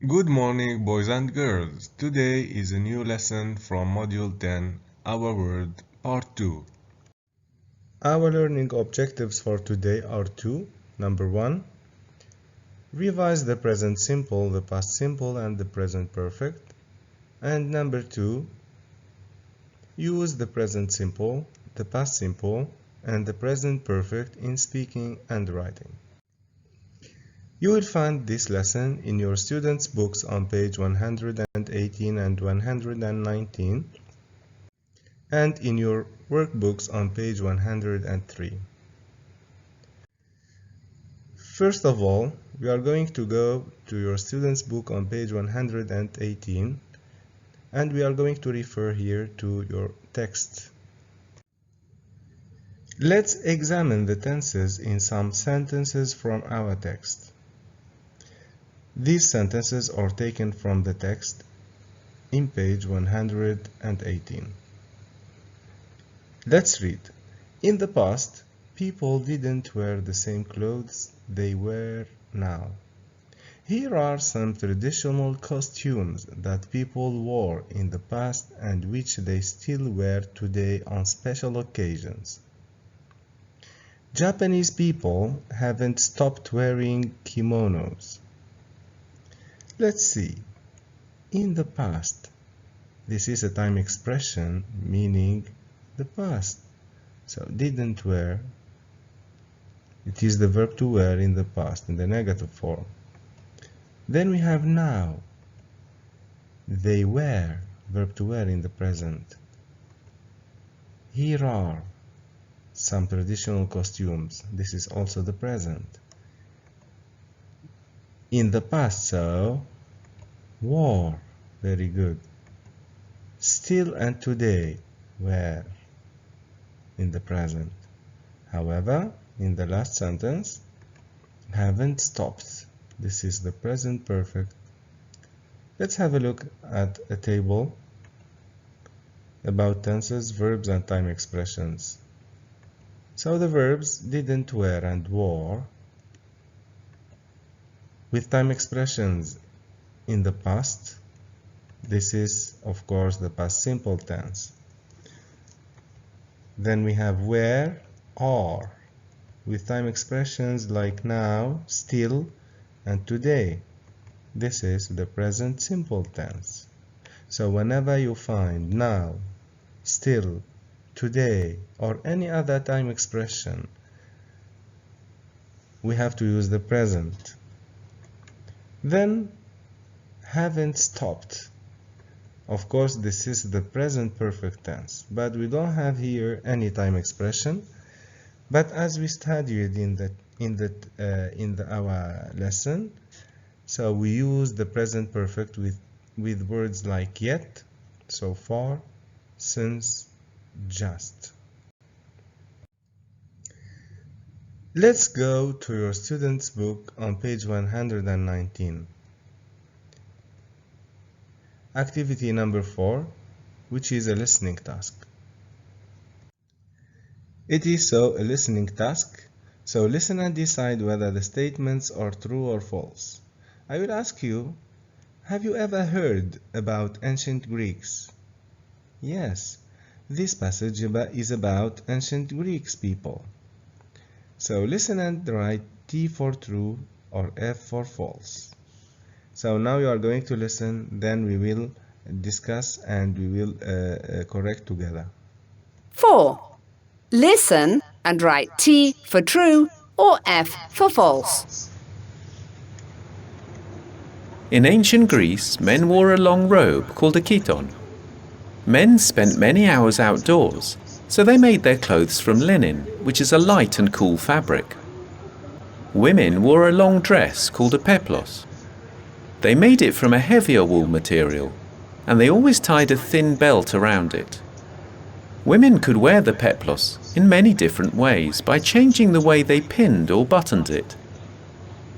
Good morning, boys and girls. Today is a new lesson from Module 10, Our Word, Part 2. Our learning objectives for today are two. Number 1, revise the present simple, the past simple, and the present perfect. And number 2, use the present simple, the past simple, and the present perfect in speaking and writing. You will find this lesson in your students' books on page 118 and 119 and in your workbooks on page 103. First of all, we are going to go to your students' book on page 118 and we are going to refer here to your text. Let's examine the tenses in some sentences from our text. These sentences are taken from the text in page 118. Let's read. In the past, people didn't wear the same clothes they wear now. Here are some traditional costumes that people wore in the past and which they still wear today on special occasions. Japanese people haven't stopped wearing kimonos. Let's see. In the past. This is a time expression meaning the past. So didn't wear. It is the verb to wear in the past, in the negative form. Then we have now. They wear, verb to wear in the present. Here are some traditional costumes. This is also the present. In the past, so wore, very good. Still and today, wear, in the present. However, in the last sentence, haven't stopped. This is the present perfect. Let's have a look at a table about tenses, verbs, and time expressions. So the verbs didn't wear and wore, with time expressions in the past. This is, of course, the past simple tense. Then we have wear, are, with time expressions like now, still, and today. This is the present simple tense. So whenever you find now, still, today, or any other time expression, we have to use the present. Then, haven't stopped. Of course, this is the present perfect tense, but we don't have here any time expression. But as we studied in our lesson, so we use the present perfect with words like yet, so far, since, just. Let's go to your student's book on page 119. Activity number 4, which is a listening task. It is a listening task, so listen and decide whether the statements are true or false. I will ask you, have you ever heard about ancient Greeks? Yes, this passage is about ancient Greeks people. So listen and write T for true or F for false. So now you are going to listen, then we will discuss and we will correct together. 4. Listen and write T for true or F for false. In ancient Greece, men wore a long robe called a chiton. Men spent many hours outdoors, so they made their clothes from linen, which is a light and cool fabric. Women wore a long dress called a peplos. They made it from a heavier wool material, and they always tied a thin belt around it. Women could wear the peplos in many different ways by changing the way they pinned or buttoned it.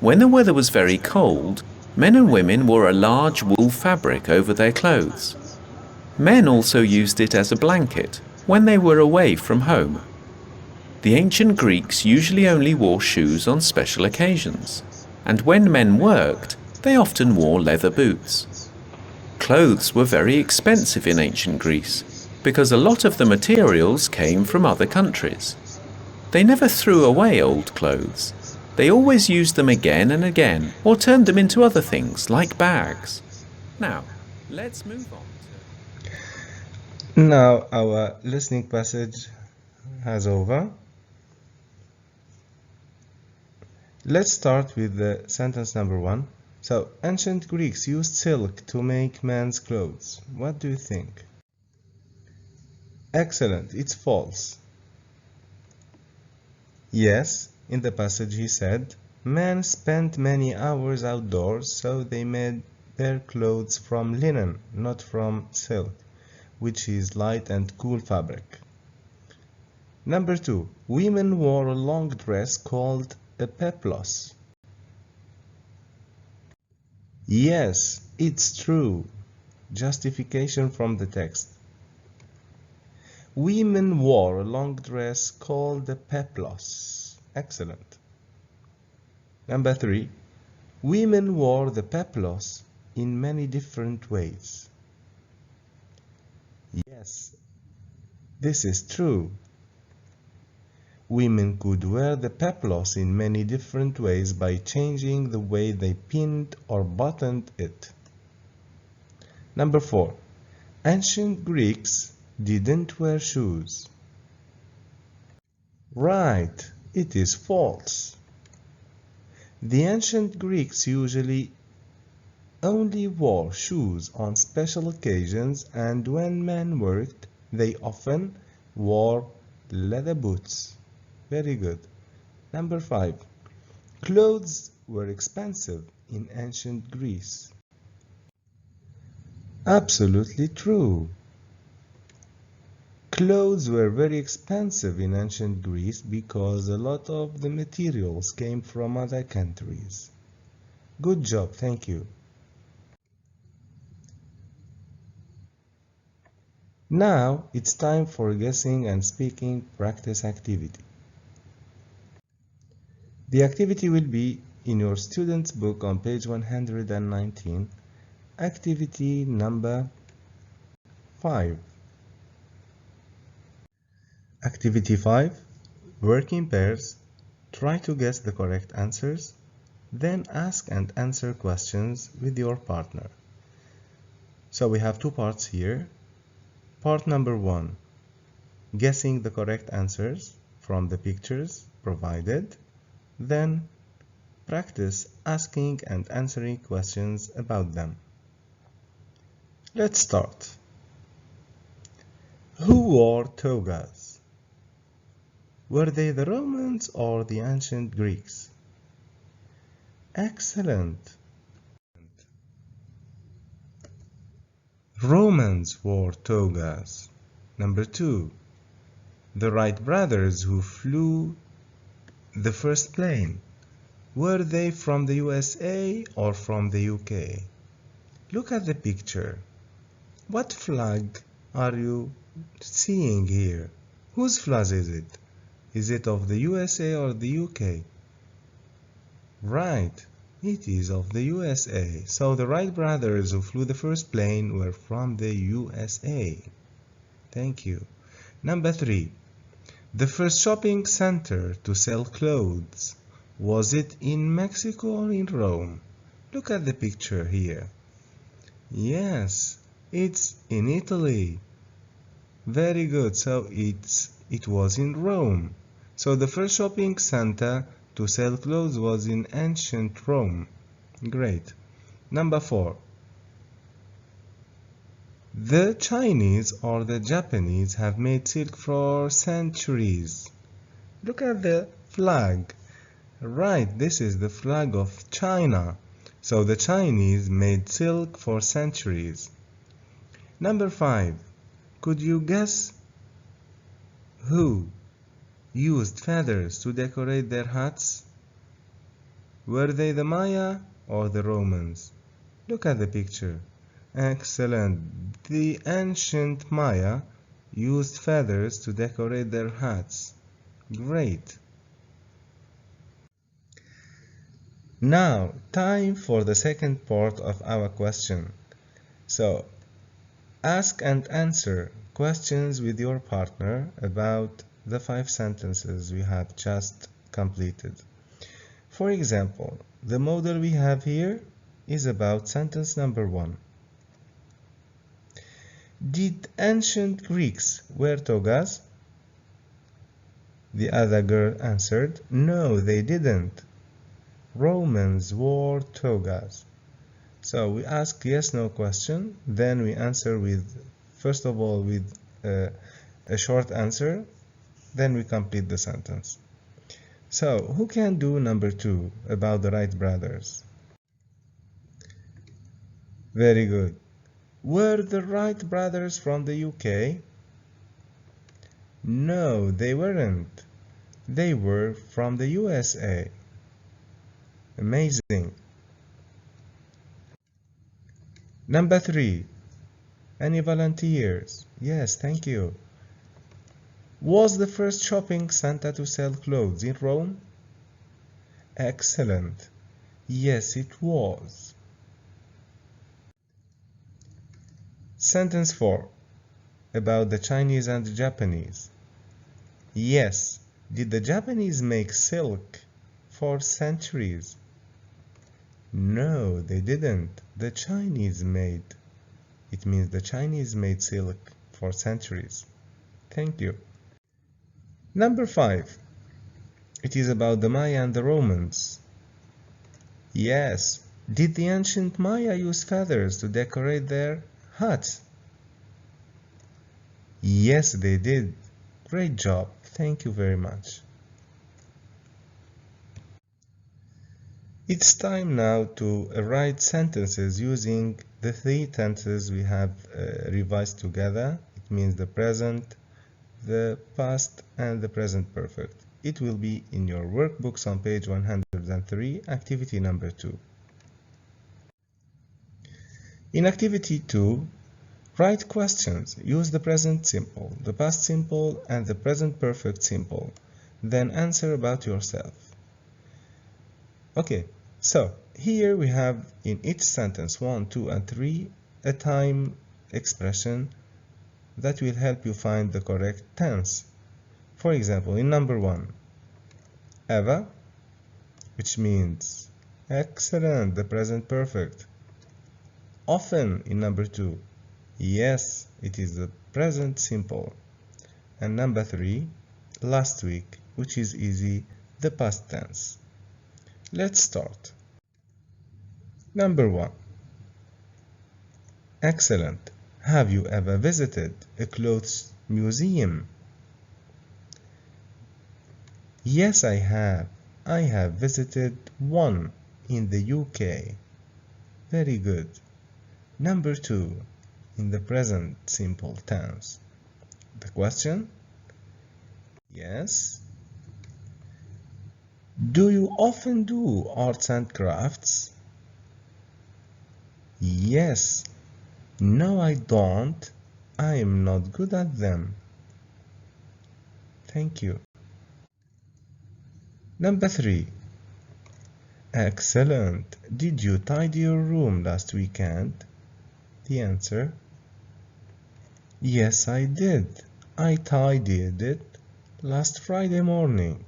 When the weather was very cold, men and women wore a large wool fabric over their clothes. Men also used it as a blanket when they were away from home. The ancient Greeks usually only wore shoes on special occasions, and when men worked, They often wore leather boots. Clothes were very expensive in ancient Greece because a lot of the materials came from other countries. They never threw away old clothes. They always used them again and again or turned them into other things like bags. Now, let's move on to... Now our listening passage has over. Let's start with the sentence number 1. So, ancient Greeks used silk to make men's clothes. What do you think? Excellent, it's false. Yes, in the passage he said, men spent many hours outdoors, so they made their clothes from linen, not from silk, which is light and cool fabric. Number 2, women wore a long dress called a peplos. Yes, it's true. Justification from the text. Women wore a long dress called a peplos. Excellent. Number 3. Women wore the peplos in many different ways. Yes, this is true. Women could wear the peplos in many different ways by changing the way they pinned or buttoned it. Number 4. Ancient Greeks didn't wear shoes. Right, it is false. The ancient Greeks usually only wore shoes on special occasions, and when men worked, they often wore leather boots. Very good. Number 5. Clothes were expensive in ancient Greece. Absolutely true. Clothes were very expensive in ancient Greece because a lot of the materials came from other countries. Good job, thank you. Now it's time for guessing and speaking practice activity. The activity will be in your student's book on page 119, activity number 5. Activity 5. Work in pairs. Try to guess the correct answers. Then ask and answer questions with your partner. So we have two parts here. Part number 1. Guessing the correct answers from the pictures provided. Then practice asking and answering questions about them. Let's start. Who wore togas? Were they the Romans or the ancient Greeks? Excellent. Romans wore togas. Number 2. The Wright brothers who flew the first plane. Were they from the USA or from the UK? Look at the picture. What flag are you seeing here? Whose flag is it? Is it of the USA or the UK? Right, it is of the USA. So the Wright brothers who flew the first plane were from the USA. Thank you. Number 3. The first shopping center to sell clothes. Was it in Mexico or in Rome? Look at the picture here. Yes, it's in Italy. Very good. So it was in Rome. So the first shopping center to sell clothes was in ancient Rome. Great. Number 4. The Chinese or the Japanese have made silk for centuries. Look at the flag. Right, this is the flag of China. So the Chinese made silk for centuries. Number 5. Could you guess who used feathers to decorate their huts? Were they the Maya or the Romans? Look at the picture. Excellent. The ancient Maya used feathers to decorate their huts. Great. Now, time for the second part of our question. So, ask and answer questions with your partner about the 5 sentences we have just completed. For example, the model we have here is about sentence number 1. Did ancient Greeks wear togas? The other girl answered, no, they didn't. Romans wore togas. So we ask yes/no question, then we answer with, first of all, with a short answer, then we complete the sentence. So who can do number 2 about the Wright brothers? Very good. Were the Wright brothers from the UK? No, they weren't. They were from the USA. Amazing. Number 3. Any volunteers? Yes, thank you. Was the first shopping center to sell clothes in Rome? Excellent. Yes, it was. Sentence 4. About the Chinese and the Japanese. Yes. Did the Japanese make silk for centuries? No, they didn't. The Chinese made. It means the Chinese made silk for centuries. Thank you. Number 5. It is about the Maya and the Romans. Yes. Did the ancient Maya use feathers to decorate their huts? Yes, they did. Great job. Thank you very much. It's time now to write sentences using the 3 tenses we have revised together. It means the present, the past, and the present perfect. It will be in your workbooks on page 103, activity number 2. In activity 2, write questions. Use the present simple, the past simple, and the present perfect simple. Then answer about yourself. Okay, so here we have in each sentence 1, 2, and 3 a time expression that will help you find the correct tense. For example, in number 1, Eva, which means excellent, the present perfect. Often in number 2, yes, it is the present simple. And number 3, last week, which is easy, the past tense. Let's start. Number 1. Excellent. Have you ever visited a clothes museum? Yes, I have. I have visited one in the UK. Very good. Number 2. In the present simple tense. The question? Yes. Do you often do arts and crafts? Yes. No, I don't. I am not good at them. Thank you. Number 3. Excellent. Did you tidy your room last weekend? The answer? Yes, I did. I tidied it last Friday morning.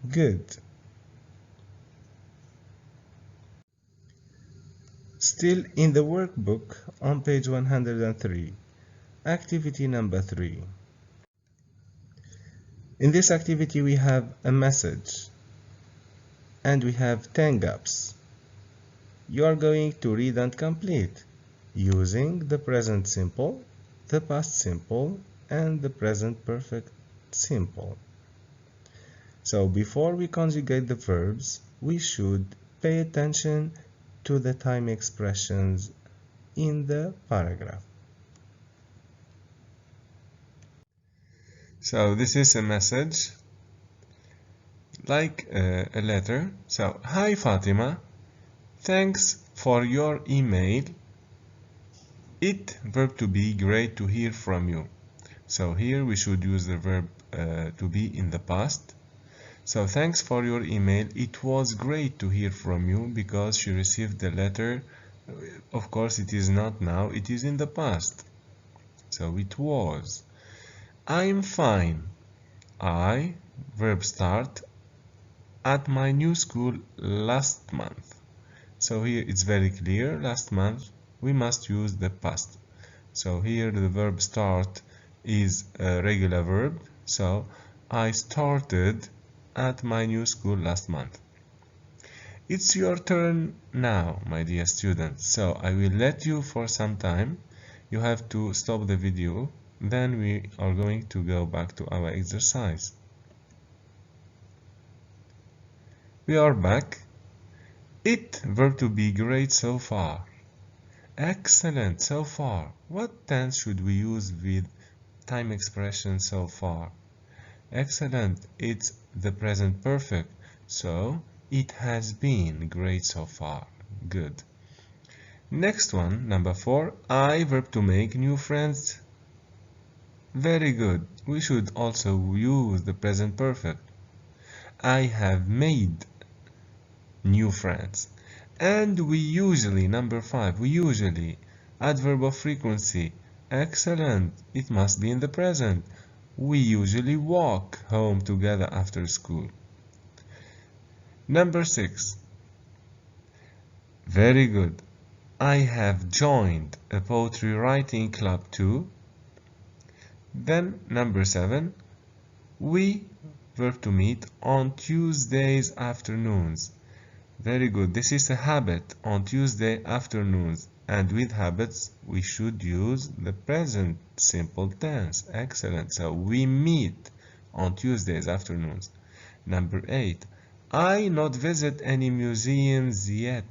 Good. Still in the workbook on page 103, activity number 3. In this activity we have a message and we have 10 gaps. You are going to read and complete using the present simple, the past simple, and the present perfect simple. So before we conjugate the verbs, we should pay attention to the time expressions in the paragraph. So this is a message like a letter. So, hi Fatima, thanks for your email. It verb to be, great to hear from you. So here we should use the verb to be in the past. So thanks for your email. It was great to hear from you because she received the letter. Of course, it is not now, it is in the past. So it was. I'm fine. I, verb start, at my new school last month. So here it's very clear, last month we must use the past. So here the verb start is a regular verb. So I started at my new school last month. It's your turn now, my dear students. So I will let you for some time. You have to stop the video. Then we are going to go back to our exercise. We are back. It, verb to be, great so far. Excellent so far. What tense should we use with time expression so far? Excellent, it's the present perfect. So it has been great so far. Good. Next one, number 4. I, verb to make, new friends. Very good. We should also use the present perfect. I have made new friends. And we usually, number 5, we usually, adverb of frequency. Excellent, it must be in the present. We usually walk home together after school. Number 6, very good. I have joined a poetry writing club too. Then number 7, we, verb to meet, on Tuesdays afternoons. Very good. This is a habit, on Tuesday afternoons. And with habits, we should use the present simple tense. Excellent. So we meet on Tuesdays afternoons. Number 8. I not visit any museums yet.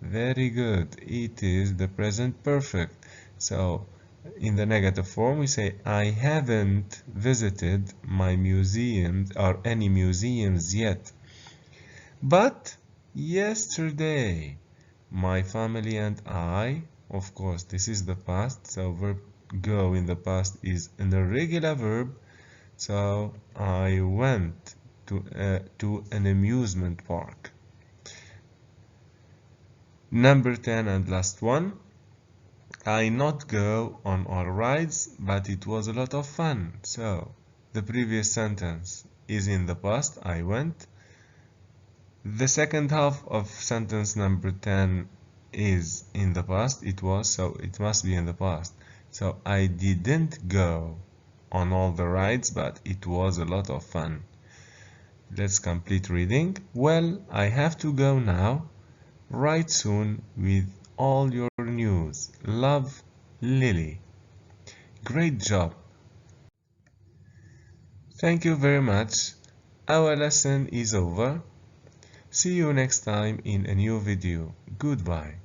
Very good. It is the present perfect. So in the negative form, we say I haven't visited my museums or any museums yet. But yesterday, my family and I, of course, this is the past, so verb go in the past is an irregular verb. So I went to an amusement park. Number 10 and last one. I not go on our rides, but it was a lot of fun. So the previous sentence is in the past, I went. The second half of sentence number 10 is in the past, it was, so it must be in the past. So I didn't go on all the rides, but it was a lot of fun. Let's complete reading. Well, I have to go now. Write soon with all your news. Love, Lily. Great job. Thank you very much. Our lesson is over. See you next time in a new video. Goodbye.